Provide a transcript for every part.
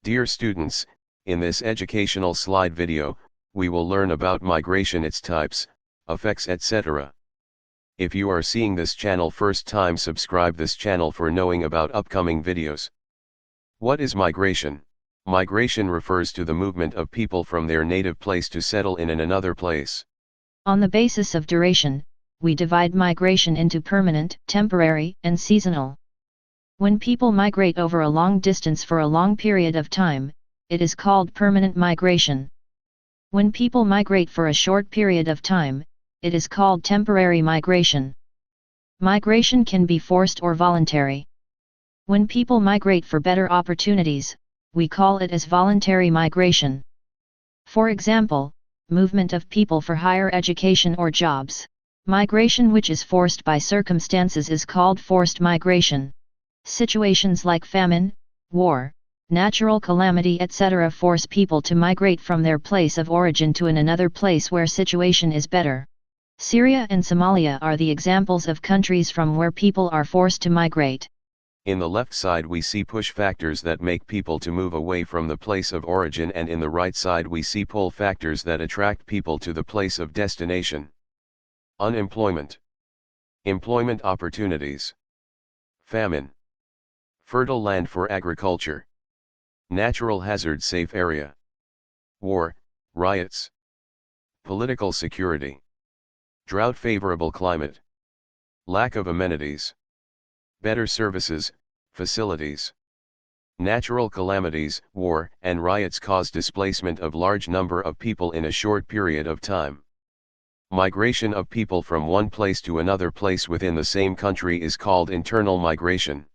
Dear students, in this educational slide video, we will learn about migration, its types, effects, etc. If you are seeing this channel first time, subscribe this channel for knowing about upcoming videos. What is migration? Migration refers to the movement of people from their native place to settle in another place. On the basis of duration, we divide migration into permanent, temporary, and seasonal. When people migrate over a long distance for a long period of time, it is called permanent migration. When people migrate for a short period of time, it is called temporary migration. Migration can be forced or voluntary. When people migrate for better opportunities, we call it as voluntary migration. For example, movement of people for higher education or jobs. Migration which is forced by circumstances is called forced migration. Situations like famine, war, natural calamity, etc. force people to migrate from their place of origin to another place where situation is better. Syria and Somalia are the examples of countries from where people are forced to migrate. In the left side we see push factors that make people to move away from the place of origin, and in the right side we see pull factors that attract people to the place of destination. Unemployment. Employment opportunities. Famine. Fertile land for agriculture. Natural hazard safe area. War, riots. Political security. Drought favorable climate. Lack of amenities. Better services, facilities. Natural calamities, war, and riots cause displacement of large number of people in a short period of time. Migration of people from one place to another place within the same country is called internal migration.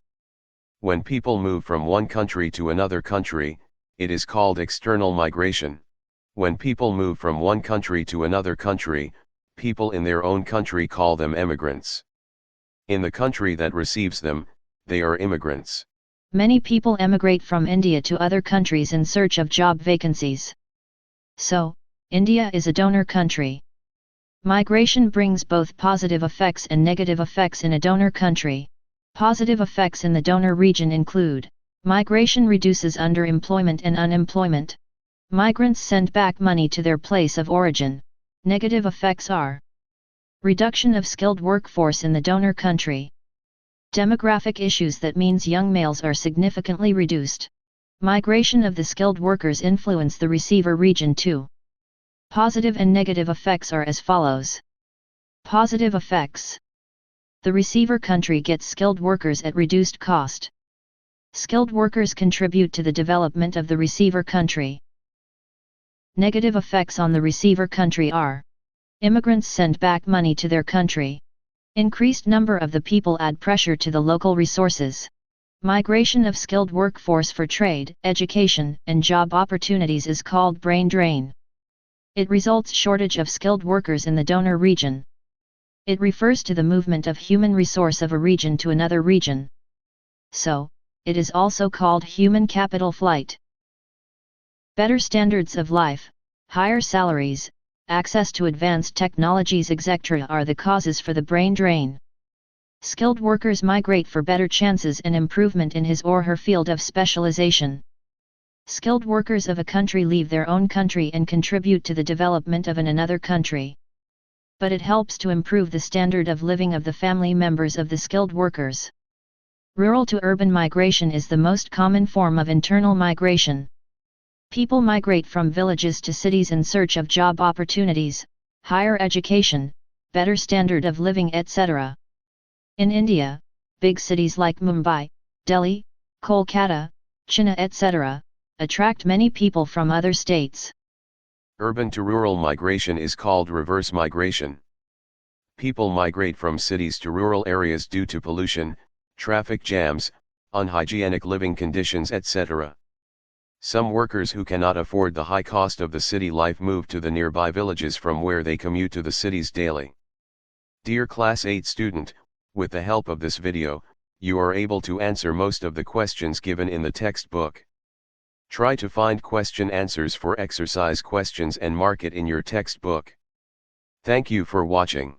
When people move from one country to another country, it is called external migration. When people move from one country to another country, people in their own country call them emigrants. In the country that receives them, they are immigrants. Many people emigrate from India to other countries in search of job vacancies. So, India is a donor country. Migration brings both positive effects and negative effects in a donor country. Positive effects in the donor region include: migration reduces underemployment and unemployment. Migrants send back money to their place of origin. Negative effects are: reduction of skilled workforce in the donor country. Demographic issues, that means young males are significantly reduced. Migration of the skilled workers influence the receiver region too. Positive and negative effects are as follows. Positive effects: the receiver country gets skilled workers at reduced cost. Skilled workers contribute to the development of the receiver country. Negative effects on the receiver country are: immigrants send back money to their country. Increased number of the people add pressure to the local resources. Migration of skilled workforce for trade, education, and job opportunities is called brain drain. It results shortage of skilled workers in the donor region. It refers to the movement of human resource of a region to another region. So, it is also called human capital flight. Better standards of life, higher salaries, access to advanced technologies, etc. are the causes for the brain drain. Skilled workers migrate for better chances and improvement in his or her field of specialization. Skilled workers of a country leave their own country and contribute to the development of another country. But it helps to improve the standard of living of the family members of the skilled workers. Rural to urban migration is the most common form of internal migration. People migrate from villages to cities in search of job opportunities, higher education, better standard of living, etc. In India, big cities like Mumbai, Delhi, Kolkata, Chennai, etc. attract many people from other states. Urban to rural migration is called reverse migration. People migrate from cities to rural areas due to pollution, traffic jams, unhygienic living conditions, etc. Some workers who cannot afford the high cost of the city life move to the nearby villages from where they commute to the cities daily. Dear Class 8 student, with the help of this video, you are able to answer most of the questions given in the textbook. Try to find question answers for exercise questions and mark it in your textbook. Thank you for watching.